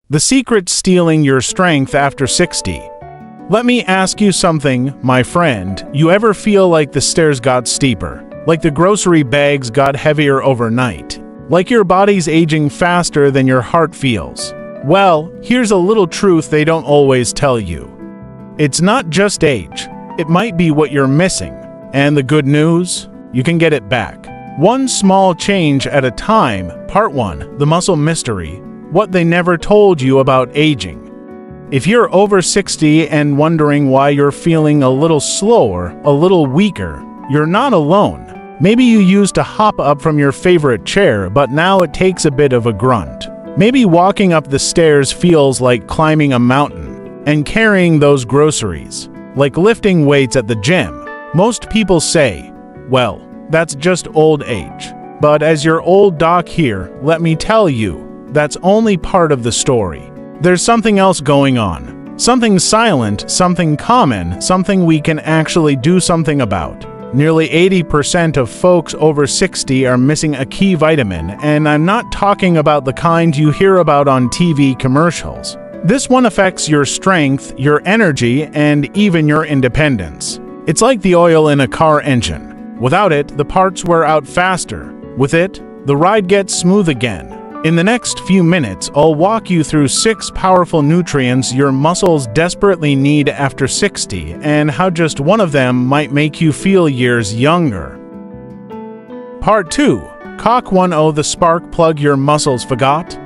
The secret stealing your strength after 60. Let me ask you something, my friend. You ever feel like the stairs got steeper? Like the grocery bags got heavier overnight? Like your body's aging faster than your heart feels? Well, here's a little truth they don't always tell you. It's not just age. It might be what you're missing. And the good news? You can get it back. One small change at a time. Part 1. The Muscle Mystery. What they never told you about aging. If you're over 60 and wondering why you're feeling a little slower, a little weaker, you're not alone. Maybe you used to hop up from your favorite chair, but now it takes a bit of a grunt. Maybe walking up the stairs feels like climbing a mountain, and carrying those groceries, like lifting weights at the gym. Most people say, well, that's just old age. But as your old doc here, let me tell you, that's only part of the story. There's something else going on. Something silent, something common, something we can actually do something about. Nearly 80% of folks over 60 are missing a key vitamin, and I'm not talking about the kind you hear about on TV commercials. This one affects your strength, your energy, and even your independence. It's like the oil in a car engine. Without it, the parts wear out faster. With it, the ride gets smooth again. In the next few minutes, I'll walk you through 6 powerful nutrients your muscles desperately need after 60 and how just one of them might make you feel years younger. Part 2. Cock 10 the spark plug your muscles forgot?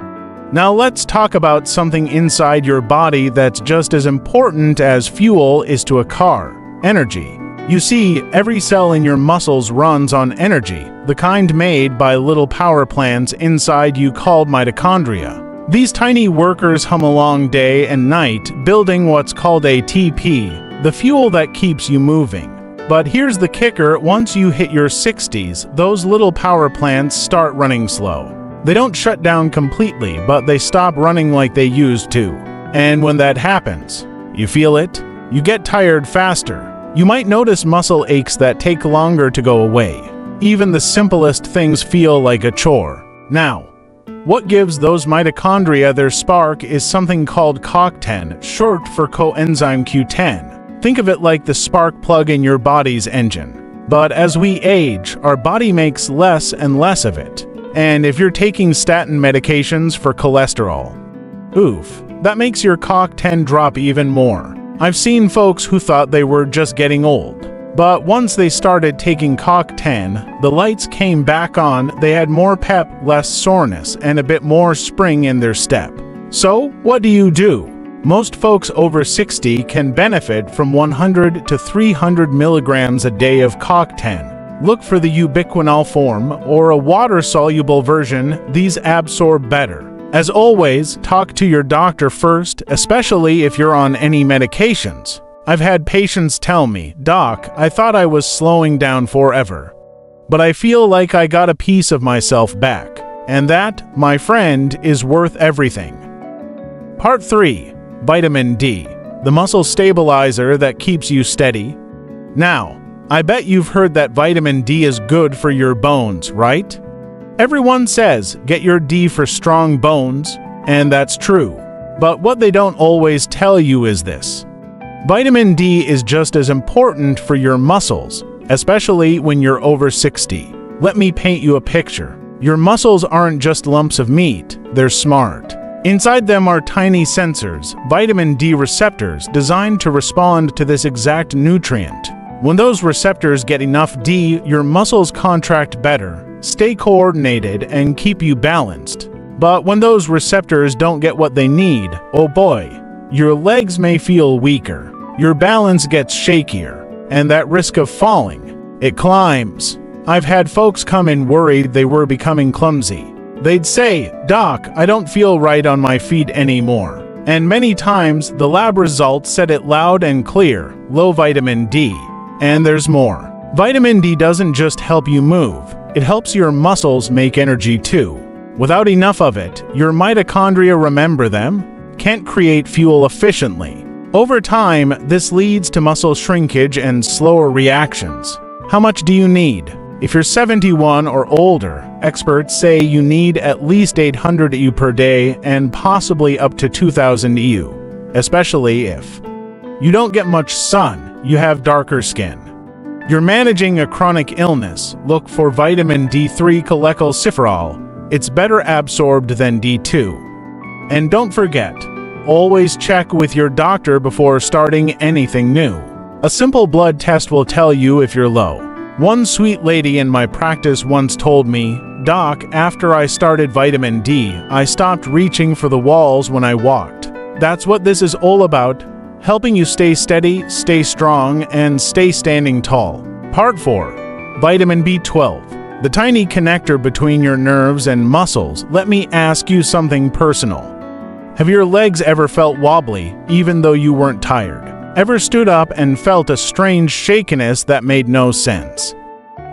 Now let's talk about something inside your body that's just as important as fuel is to a car: energy. You see, every cell in your muscles runs on energy, the kind made by little power plants inside you called mitochondria. These tiny workers hum along day and night, building what's called ATP, the fuel that keeps you moving. But here's the kicker: once you hit your 60s, those little power plants start running slow. They don't shut down completely, but they stop running like they used to. And when that happens, you feel it? You get tired faster. You might notice muscle aches that take longer to go away. Even the simplest things feel like a chore. Now, what gives those mitochondria their spark is something called CoQ10, short for coenzyme Q10. Think of it like the spark plug in your body's engine. But as we age, our body makes less and less of it. And if you're taking statin medications for cholesterol, oof, that makes your CoQ10 drop even more. I've seen folks who thought they were just getting old. But once they started taking CoQ10, the lights came back on, they had more pep, less soreness, and a bit more spring in their step. So, what do? Most folks over 60 can benefit from 100 to 300 milligrams a day of CoQ10. Look for the ubiquinol form or a water-soluble version. These absorb better. As always, talk to your doctor first, especially if you're on any medications. I've had patients tell me, "Doc, I thought I was slowing down forever, but I feel like I got a piece of myself back." And that, my friend, is worth everything. Part 3. Vitamin D, the muscle stabilizer that keeps you steady. Now, I bet you've heard that vitamin D is good for your bones, right? Everyone says, get your D for strong bones, and that's true. But what they don't always tell you is this. Vitamin D is just as important for your muscles, especially when you're over 60. Let me paint you a picture. Your muscles aren't just lumps of meat, they're smart. Inside them are tiny sensors, vitamin D receptors, designed to respond to this exact nutrient. When those receptors get enough D, your muscles contract better, stay coordinated, and keep you balanced. But when those receptors don't get what they need, oh boy, your legs may feel weaker, your balance gets shakier, and that risk of falling, it climbs. I've had folks come in worried they were becoming clumsy. They'd say, "Doc, I don't feel right on my feet anymore." And many times, the lab results said it loud and clear: low vitamin D. And there's more. Vitamin D doesn't just help you move, it helps your muscles make energy too. Without enough of it, your mitochondria, remember them, can't create fuel efficiently. Over time, this leads to muscle shrinkage and slower reactions. How much do you need? If you're 71 or older, experts say you need at least 800 EU per day and possibly up to 2000 EU, especially if you don't get much sun, you have darker skin. You're managing a chronic illness, look for vitamin D3 cholecalciferol. It's better absorbed than D2. And don't forget, always check with your doctor before starting anything new. A simple blood test will tell you if you're low. One sweet lady in my practice once told me, "Doc, after I started vitamin D, I stopped reaching for the walls when I walked." That's what this is all about, helping you stay steady, stay strong, and stay standing tall. Part 4. Vitamin B12. The tiny connector between your nerves and muscles. Let me ask you something personal. Have your legs ever felt wobbly, even though you weren't tired? Ever stood up and felt a strange shakiness that made no sense?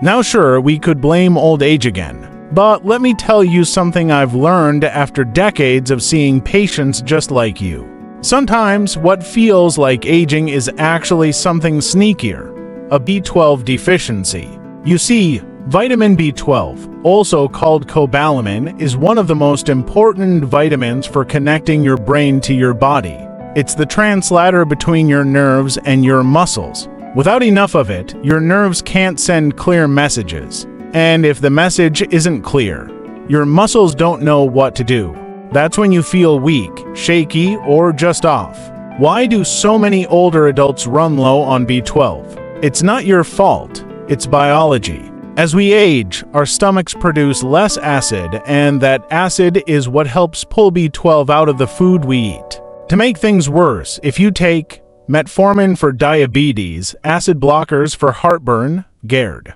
Now sure, we could blame old age again. But let me tell you something I've learned after decades of seeing patients just like you. Sometimes what feels like aging is actually something sneakier, a B12 deficiency. You see, vitamin B12, also called cobalamin, is one of the most important vitamins for connecting your brain to your body. It's the translator between your nerves and your muscles. Without enough of it, your nerves can't send clear messages. And if the message isn't clear, your muscles don't know what to do. That's when you feel weak, shaky, or just off. Why do so many older adults run low on B12? It's not your fault, it's biology. As we age, our stomachs produce less acid, and that acid is what helps pull B12 out of the food we eat. To make things worse, if you take metformin for diabetes, acid blockers for heartburn, GERD,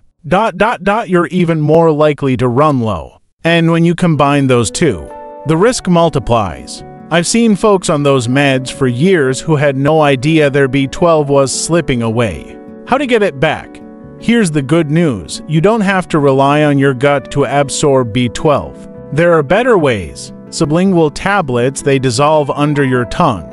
you're even more likely to run low. And when you combine those two, the risk multiplies. I've seen folks on those meds for years who had no idea their B12 was slipping away. How to get it back? Here's the good news. You don't have to rely on your gut to absorb B12. There are better ways. Sublingual tablets, they dissolve under your tongue.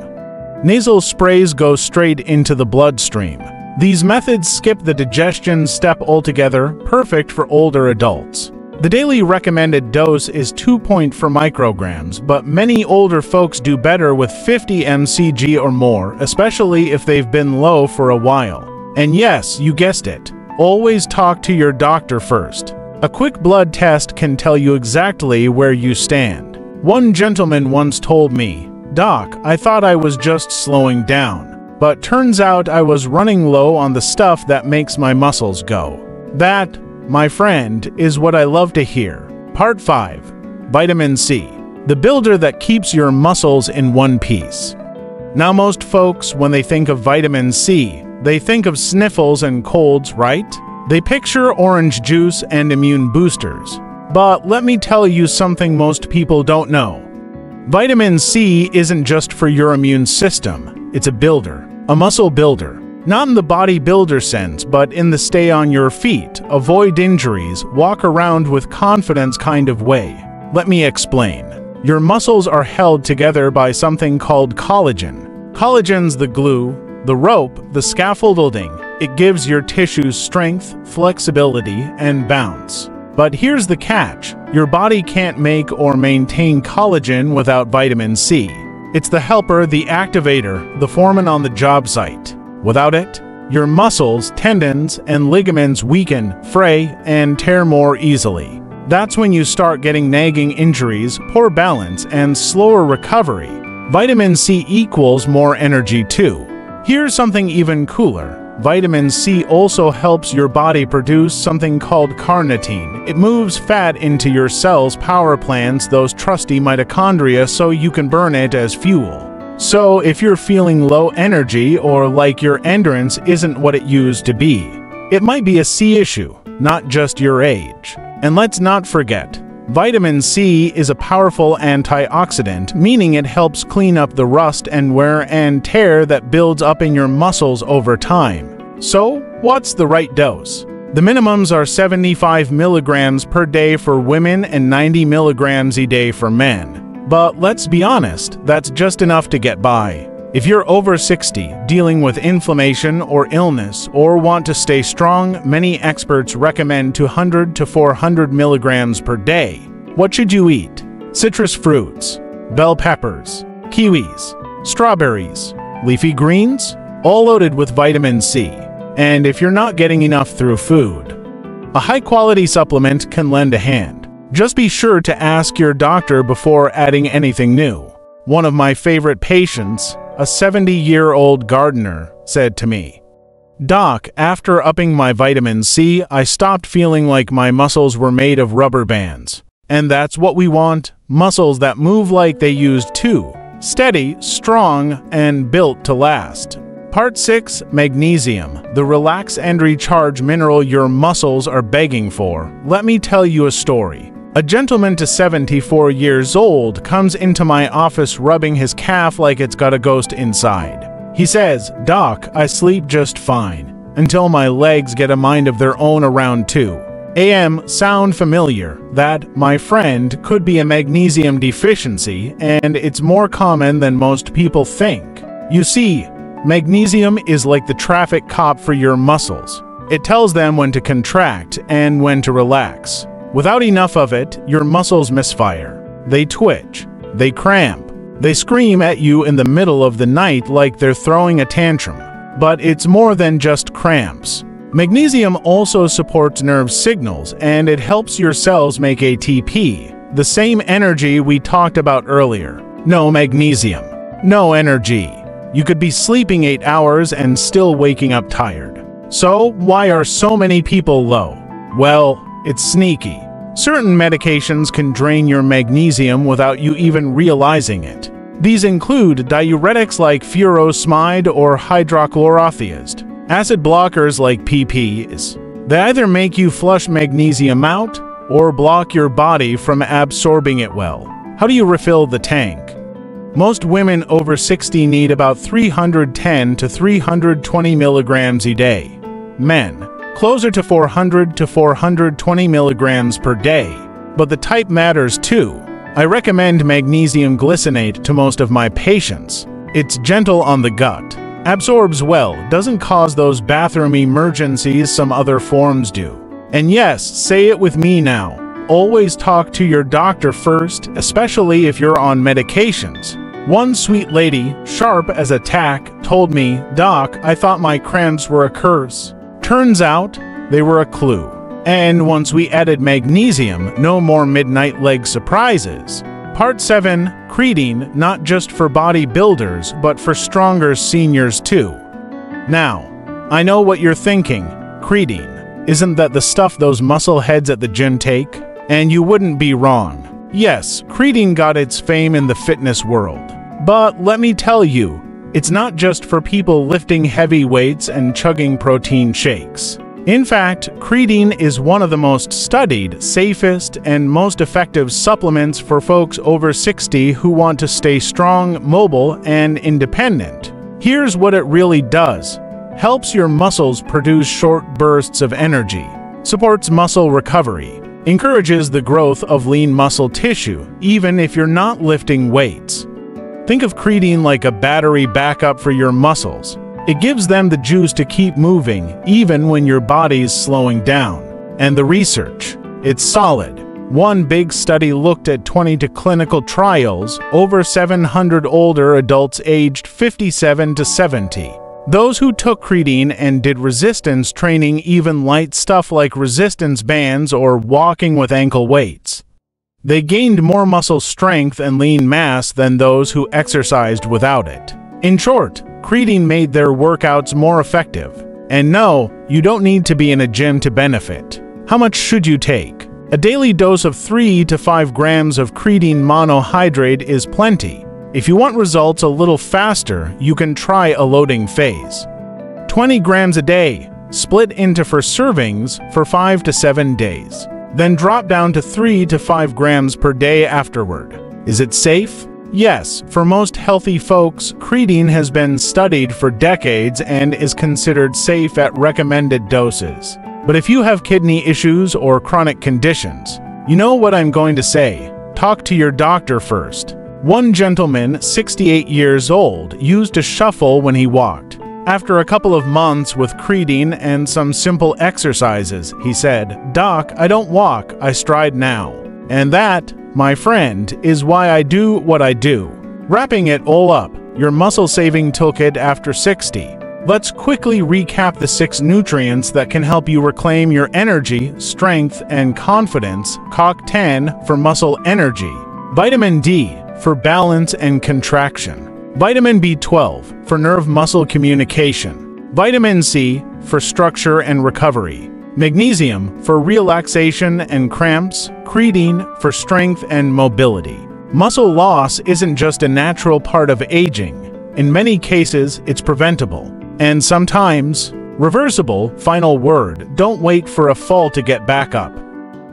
Nasal sprays go straight into the bloodstream. These methods skip the digestion step altogether, perfect for older adults. The daily recommended dose is 2.4 micrograms, but many older folks do better with 50 mcg or more, especially if they've been low for a while. And yes, you guessed it, always talk to your doctor first. A quick blood test can tell you exactly where you stand. One gentleman once told me, "Doc, I thought I was just slowing down, but turns out I was running low on the stuff that makes my muscles go." That, my friend, is what I love to hear. Part 5. Vitamin C. The builder that keeps your muscles in one piece. Now most folks, when they think of vitamin C, they think of sniffles and colds, right? They picture orange juice and immune boosters. But let me tell you something most people don't know. Vitamin C isn't just for your immune system. It's a builder, a muscle builder. Not in the bodybuilder sense, but in the stay on your feet, avoid injuries, walk around with confidence kind of way. Let me explain. Your muscles are held together by something called collagen. Collagen's the glue, the rope, the scaffolding. It gives your tissues strength, flexibility, and bounce. But here's the catch. Your body can't make or maintain collagen without vitamin C. It's the helper, the activator, the foreman on the job site. Without it, your muscles, tendons, and ligaments weaken, fray, and tear more easily. That's when you start getting nagging injuries, poor balance, and slower recovery. Vitamin C equals more energy too. Here's something even cooler. Vitamin C also helps your body produce something called carnitine. It moves fat into your cells' power plants, those trusty mitochondria, so you can burn it as fuel. So if you're feeling low energy or like your endurance isn't what it used to be, it might be a C issue, not just your age. And let's not forget, vitamin C is a powerful antioxidant, meaning it helps clean up the rust and wear and tear that builds up in your muscles over time. So, what's the right dose? The minimums are 75 milligrams per day for women and 90 milligrams a day for men. But let's be honest, that's just enough to get by. If you're over 60, dealing with inflammation or illness, or want to stay strong, many experts recommend 200 to 400 milligrams per day. What should you eat? Citrus fruits, bell peppers, kiwis, strawberries, leafy greens, all loaded with vitamin C. And if you're not getting enough through food, a high-quality supplement can lend a hand. Just be sure to ask your doctor before adding anything new. One of my favorite patients, a 70-year-old gardener, said to me, "Doc, after upping my vitamin C, I stopped feeling like my muscles were made of rubber bands. And that's what we want, muscles that move like they used to, steady, strong, and built to last." Part 6. Magnesium, the relax and recharge mineral your muscles are begging for. Let me tell you a story. A gentleman to 74 years old comes into my office rubbing his calf like it's got a ghost inside. He says, "Doc, I sleep just fine, until my legs get a mind of their own around 2 a.m. Sound familiar? That, my friend, could be a magnesium deficiency, and it's more common than most people think. You see, magnesium is like the traffic cop for your muscles. It tells them when to contract and when to relax. Without enough of it, your muscles misfire. They twitch, they cramp, they scream at you in the middle of the night like they're throwing a tantrum. But it's more than just cramps. Magnesium also supports nerve signals, and it helps your cells make ATP, the same energy we talked about earlier. No magnesium, no energy. You could be sleeping 8 hours and still waking up tired. So, why are so many people low? Well, it's sneaky. Certain medications can drain your magnesium without you even realizing it. These include diuretics like furosemide or hydrochlorothiazide, acid blockers like PPs. They either make you flush magnesium out or block your body from absorbing it well. How do you refill the tank? Most women over 60 need about 310 to 320 milligrams a day. Men, closer to 400 to 420 milligrams per day. But the type matters too. I recommend magnesium glycinate to most of my patients. It's gentle on the gut, absorbs well, doesn't cause those bathroom emergencies some other forms do. And yes, say it with me now, always talk to your doctor first, especially if you're on medications. One sweet lady, sharp as a tack, told me, "Doc, I thought my cramps were a curse." Turns out, they were a clue. And once we added magnesium, no more midnight leg surprises. Part 7. Creatine, not just for bodybuilders, but for stronger seniors too. Now, I know what you're thinking. Creatine, isn't that the stuff those muscle heads at the gym take? And you wouldn't be wrong. Yes, creatine got its fame in the fitness world. But let me tell you, it's not just for people lifting heavy weights and chugging protein shakes. In fact, creatine is one of the most studied, safest, and most effective supplements for folks over 60 who want to stay strong, mobile, and independent. Here's what it really does. Helps your muscles produce short bursts of energy, supports muscle recovery, encourages the growth of lean muscle tissue, even if you're not lifting weights. Think of creatine like a battery backup for your muscles. It gives them the juice to keep moving, even when your body's slowing down. And the research? It's solid. One big study looked at 20 clinical trials, over 700 older adults aged 57 to 70. Those who took creatine and did resistance training, even light stuff like resistance bands or walking with ankle weights, they gained more muscle strength and lean mass than those who exercised without it. In short, creatine made their workouts more effective. And no, you don't need to be in a gym to benefit. How much should you take? A daily dose of 3 to 5 grams of creatine monohydrate is plenty. If you want results a little faster, you can try a loading phase. 20 grams a day, split into 4 servings for 5 to 7 days. Then drop down to 3 to 5 grams per day afterward. Is it safe? Yes, for most healthy folks, creatine has been studied for decades and is considered safe at recommended doses. But if you have kidney issues or chronic conditions, you know what I'm going to say. Talk to your doctor first. One gentleman, 68 years old, used a shuffle when he walked. After a couple of months with creatine and some simple exercises, he said, "Doc, I don't walk, I stride now. And that, my friend, is why I do what I do." Wrapping it all up, your muscle-saving toolkit after 60. Let's quickly recap the 6 nutrients that can help you reclaim your energy, strength, and confidence. CoQ10 for muscle energy. Vitamin D for balance and contraction. Vitamin B12 for nerve-muscle communication. Vitamin C for structure and recovery. Magnesium for relaxation and cramps. Creatine for strength and mobility. Muscle loss isn't just a natural part of aging. In many cases, it's preventable. And sometimes, reversible. Final word, don't wait for a fall to get back up.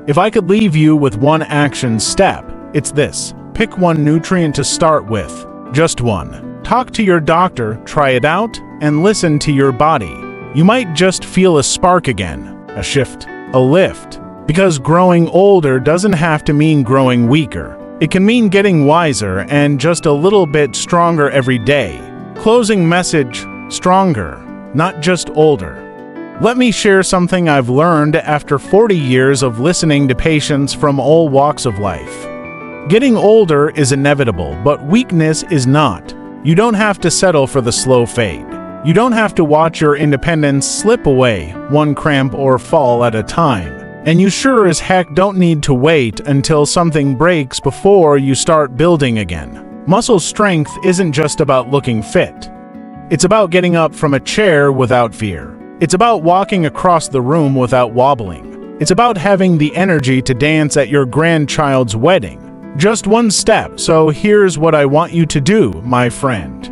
If I could leave you with one action step, it's this. Pick one nutrient to start with. Just one. Talk to your doctor, try it out, and listen to your body. You might just feel a spark again, a shift, a lift. Because growing older doesn't have to mean growing weaker. It can mean getting wiser and just a little bit stronger every day. Closing message, stronger, not just older. Let me share something I've learned after 40 years of listening to patients from all walks of life. Getting older is inevitable, but weakness is not. You don't have to settle for the slow fade. You don't have to watch your independence slip away, one cramp or fall at a time. And you sure as heck don't need to wait until something breaks before you start building again. Muscle strength isn't just about looking fit. It's about getting up from a chair without fear. It's about walking across the room without wobbling. It's about having the energy to dance at your grandchild's wedding. Just one step, so here's what I want you to do, my friend.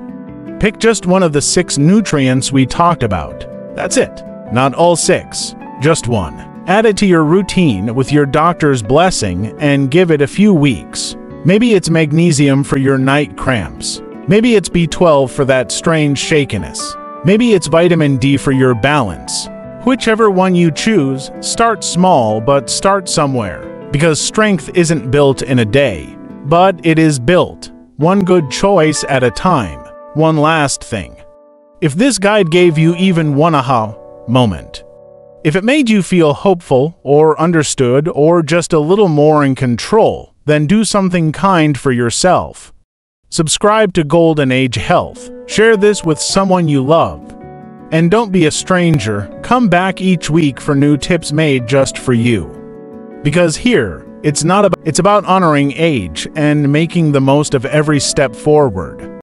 Pick just one of the 6 nutrients we talked about. That's it. Not all 6, just one. Add it to your routine with your doctor's blessing and give it a few weeks. Maybe it's magnesium for your night cramps. Maybe it's B12 for that strange shakiness. Maybe it's vitamin D for your balance. Whichever one you choose, start small but start somewhere. Because strength isn't built in a day, but it is built, one good choice at a time. One last thing. If this guide gave you even one aha moment, if it made you feel hopeful or understood or just a little more in control, then do something kind for yourself. Subscribe to Golden Age Health, share this with someone you love, and don't be a stranger. Come back each week for new tips made just for you. Because here, it's about honoring age and making the most of every step forward.